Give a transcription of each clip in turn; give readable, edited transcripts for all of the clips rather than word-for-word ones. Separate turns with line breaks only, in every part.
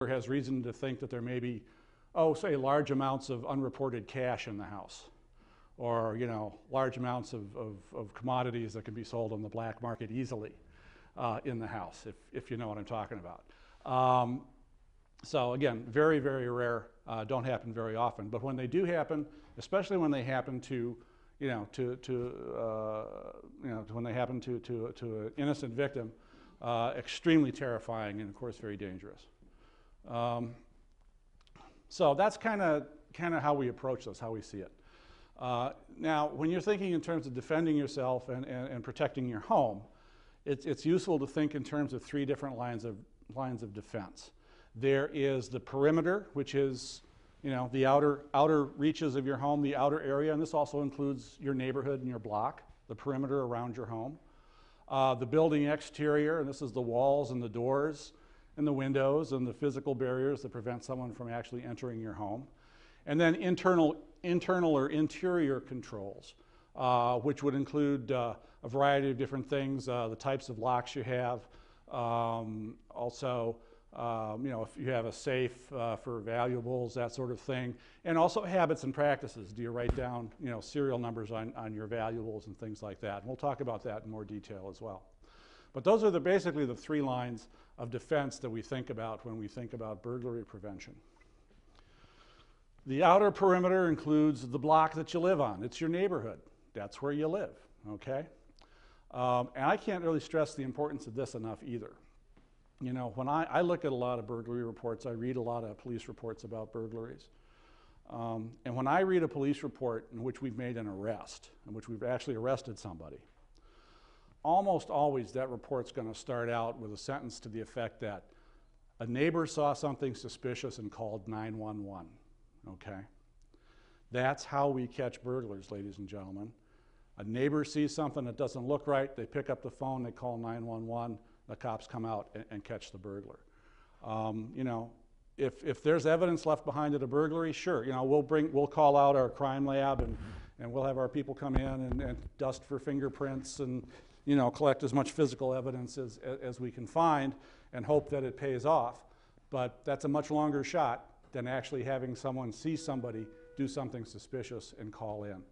has reason to think that there may be, say large amounts of unreported cash in the house, or large amounts of commodities that can be sold on the black market easily in the house, if you know what I'm talking about. So again, very, very rare, don't happen very often. But when they do happen, especially when they happen to, when they happen to an innocent victim, extremely terrifying and of course very dangerous. So that's kind of how we approach this, how we see it. Now, when you're thinking in terms of defending yourself and protecting your home, it's useful to think in terms of three different lines of defense. There is the perimeter, which is the outer reaches of your home, the outer area, and this also includes your neighborhood and your block, the perimeter around your home. The building exterior, and this is the walls and the doors and the windows and the physical barriers that prevent someone from actually entering your home. And then internal or interior controls, which would include a variety of different things, the types of locks you have, also if you have a safe for valuables, that sort of thing, and also habits and practices. Do you write down serial numbers on your valuables and things like that? And we'll talk about that in more detail as well. But those are basically the three lines of defense that we think about when we think about burglary prevention. The outer perimeter includes the block that you live on. It's your neighborhood. That's where you live, okay? And I can't really stress the importance of this enough either. When I look at a lot of burglary reports, I read a lot of police reports about burglaries. And when I read a police report in which we've made an arrest, in which we've actually arrested somebody, almost always that report's going to start out with a sentence to the effect that a neighbor saw something suspicious and called 911, okay? That's how we catch burglars, ladies and gentlemen. A neighbor sees something that doesn't look right, they pick up the phone, they call 911, the cops come out and catch the burglar. If there's evidence left behind at a burglary, sure, we'll call out our crime lab and we'll have our people come in and dust for fingerprints and collect as much physical evidence as we can find and hope that it pays off. But that's a much longer shot than actually having someone see somebody do something suspicious and call in.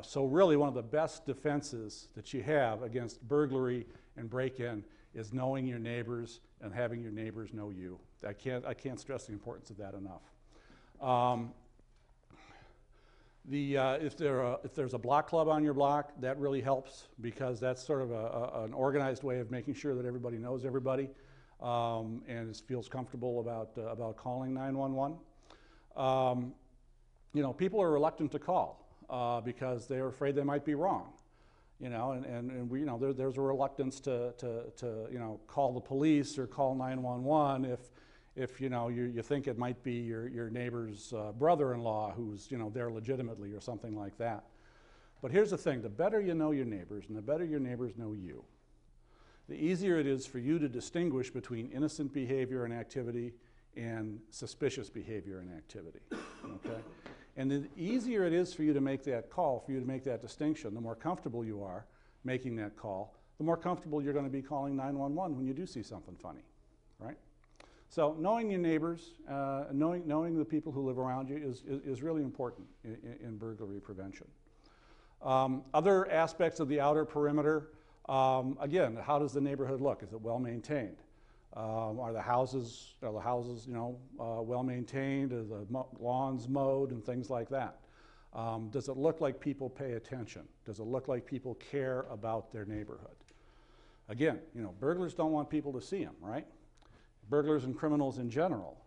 So really one of the best defenses that you have against burglary and break-in is knowing your neighbors and having your neighbors know you. I can't stress the importance of that enough. If there's a block club on your block, that really helps because that's sort of an organized way of making sure that everybody knows everybody and feels comfortable about calling 911. People are reluctant to call because they're afraid they might be wrong. There's a reluctance to call the police or call 911 if you think it might be your neighbor's brother-in-law who's there legitimately or something like that. But here's the thing: the better you know your neighbors and the better your neighbors know you, the easier it is for you to distinguish between innocent behavior and activity and suspicious behavior and activity. Okay? And the easier it is for you to make that call, for you to make that distinction, the more comfortable you are making that call, the more comfortable you're going to be calling 911 when you do see something funny, right? So knowing your neighbors, knowing the people who live around you is really important in burglary prevention. Other aspects of the outer perimeter, again, how does the neighborhood look? Is it well maintained? Are the houses well maintained? Are the lawns mowed and things like that? Does it look like people pay attention? Does it look like people care about their neighborhood? Again, burglars don't want people to see them, right? Burglars and criminals in general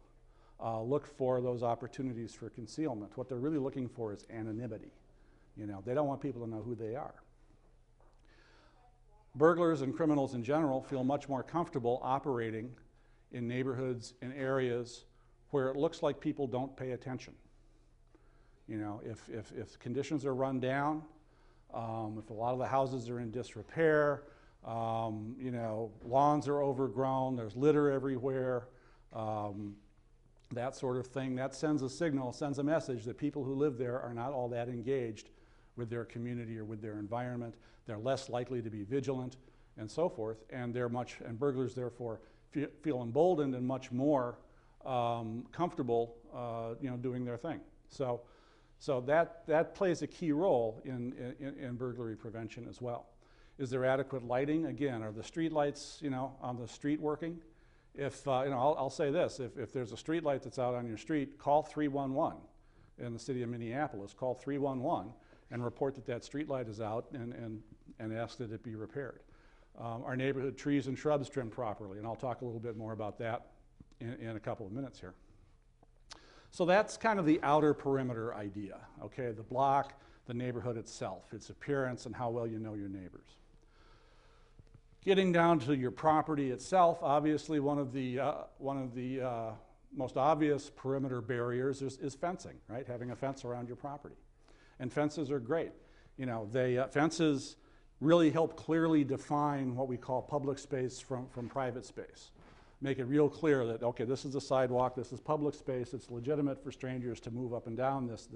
look for those opportunities for concealment. What they're really looking for is anonymity. They don't want people to know who they are. Burglars and criminals in general feel much more comfortable operating in neighborhoods and areas where it looks like people don't pay attention. If conditions are run down, if a lot of the houses are in disrepair, lawns are overgrown, there's litter everywhere, that sort of thing, that sends a signal, sends a message that people who live there are not all that engaged with their community or with their environment. They're less likely to be vigilant and so forth, and burglars therefore feel emboldened and much more comfortable, doing their thing. So that plays a key role in burglary prevention as well. Is there adequate lighting? Again, are the street lights, on the street working? If, I'll say this, if there's a street light that's out on your street, call 311 in the city of Minneapolis. Call 311 and report that street light is out and ask that it be repaired. Our neighborhood trees and shrubs trimmed properly, and I'll talk a little bit more about that in a couple of minutes here. So that's kind of the outer perimeter idea, okay? The block, the neighborhood itself, its appearance, and how well you know your neighbors. Getting down to your property itself, obviously one of the most obvious perimeter barriers is fencing, right? Having a fence around your property. And fences are great. Fences really help clearly define what we call public space from private space. Make it real clear that, okay, this is a sidewalk, this is public space, it's legitimate for strangers to move up and down this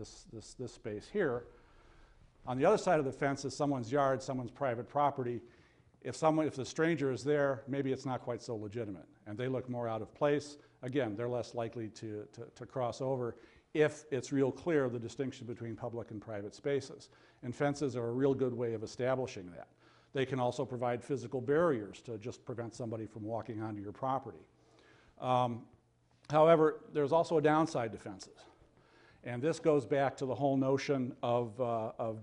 space here. On the other side of the fence is someone's yard, someone's private property. If the stranger is there, maybe it's not quite so legitimate, and they look more out of place. Again, they're less likely to cross over if it's real clear the distinction between public and private spaces. And fences are a real good way of establishing that. They can also provide physical barriers to just prevent somebody from walking onto your property. However, there's also a downside to fences. And this goes back to the whole notion of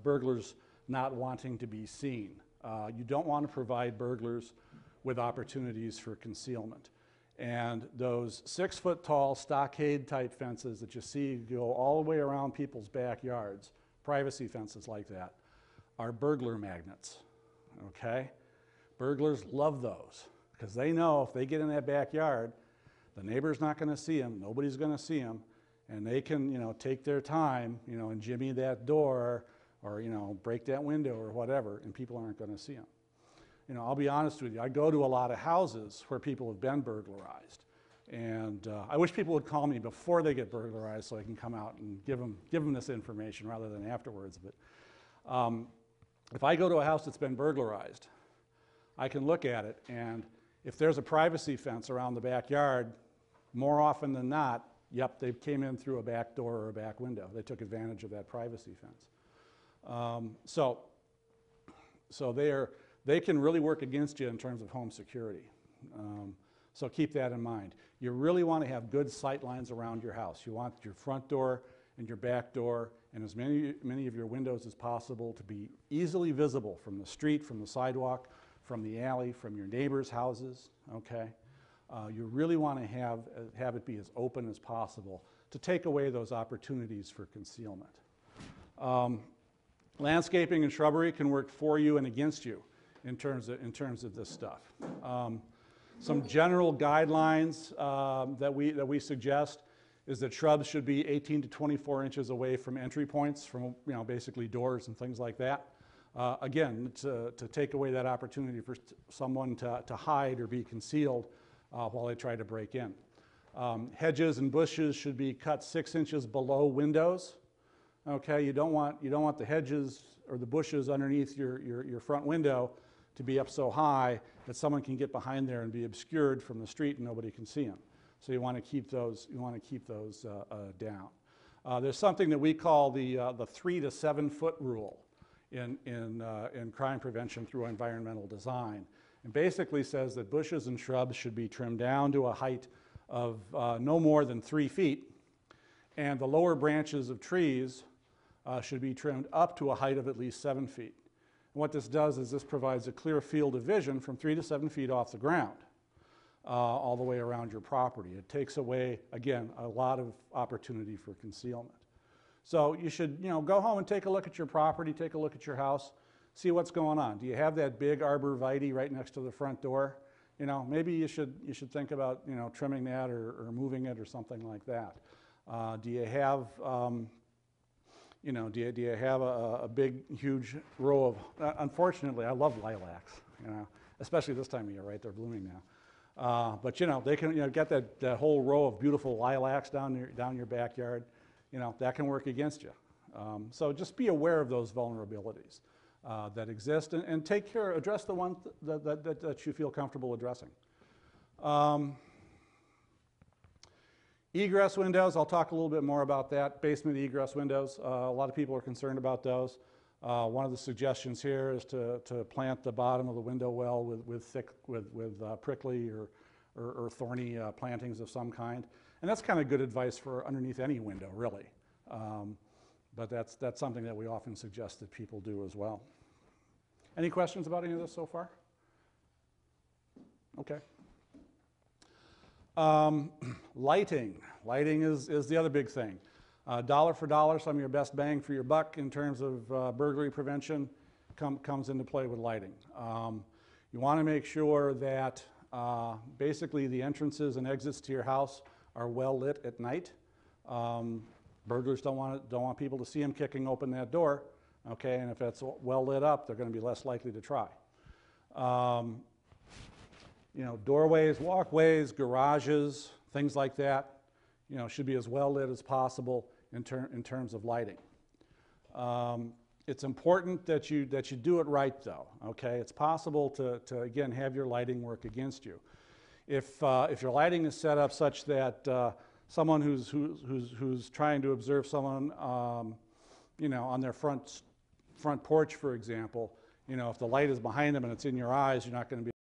burglars not wanting to be seen. You don't want to provide burglars with opportunities for concealment. And those 6-foot-tall stockade-type fences that you see go all the way around people's backyards, privacy fences like that, are burglar magnets, okay? Burglars love those because they know if they get in that backyard, the neighbor's not going to see them, nobody's going to see them, and they can, take their time, and jimmy that door or, break that window or whatever, and people aren't going to see them. I'll be honest with you, I go to a lot of houses where people have been burglarized. And I wish people would call me before they get burglarized so I can come out and give them this information rather than afterwards. But if I go to a house that's been burglarized, I can look at it, and if there's a privacy fence around the backyard, more often than not, yep, they came in through a back door or a back window. They took advantage of that privacy fence. So they can really work against you in terms of home security. So keep that in mind. You really want to have good sight lines around your house. You want your front door and your back door and as many of your windows as possible to be easily visible from the street, from the sidewalk, from the alley, from your neighbors' houses, okay? You really want to have it be as open as possible to take away those opportunities for concealment. Landscaping and shrubbery can work for you and against you in terms of this stuff. Some general guidelines that we suggest is that shrubs should be 18 to 24 inches away from entry points, from basically doors and things like that. Again, to take away that opportunity for someone to hide or be concealed while they try to break in. Hedges and bushes should be cut 6 inches below windows. Okay, you don't want the hedges or the bushes underneath your front window to be up so high that someone can get behind there and be obscured from the street and nobody can see them. So you want to keep those. Down. There's something that we call the 3 to 7 foot rule in crime prevention through environmental design, and basically says that bushes and shrubs should be trimmed down to a height of no more than 3 feet, and the lower branches of trees should be trimmed up to a height of at least 7 feet. And what this does is this provides a clear field of vision from 3 to 7 feet off the ground all the way around your property. It takes away, again, a lot of opportunity for concealment. So you should go home and take a look at your property, take a look at your house, see what's going on. Do you have that big arborvitae right next to the front door? Maybe you should think about trimming that or moving it or something like that. Do you have do you have a big, huge row of? Unfortunately, I love lilacs. Especially this time of year, right? They're blooming now. But they can get that whole row of beautiful lilacs down your backyard. That can work against you. So just be aware of those vulnerabilities that exist and take care, address the ones that you feel comfortable addressing. Egress windows, I'll talk a little bit more about that. Basement egress windows, a lot of people are concerned about those. One of the suggestions here is to plant the bottom of the window well with prickly or thorny plantings of some kind. And that's kind of good advice for underneath any window, really. But that's something that we often suggest that people do as well. Any questions about any of this so far? Okay. Lighting. Lighting is the other big thing. Dollar for dollar, some of your best bang for your buck in terms of burglary prevention comes into play with lighting. You want to make sure that basically the entrances and exits to your house are well lit at night. Burglars don't want people to see them kicking open that door, okay? And if it's well lit up, they're going to be less likely to try. You know, doorways, walkways, garages, things like that, you know, should be as well lit as possible in terms of lighting. It's important that you do it right, though. Okay, it's possible to again have your lighting work against you. If your lighting is set up such that someone who's trying to observe someone, you know, on their front porch, for example, you know, if the light is behind them and it's in your eyes, you're not going to be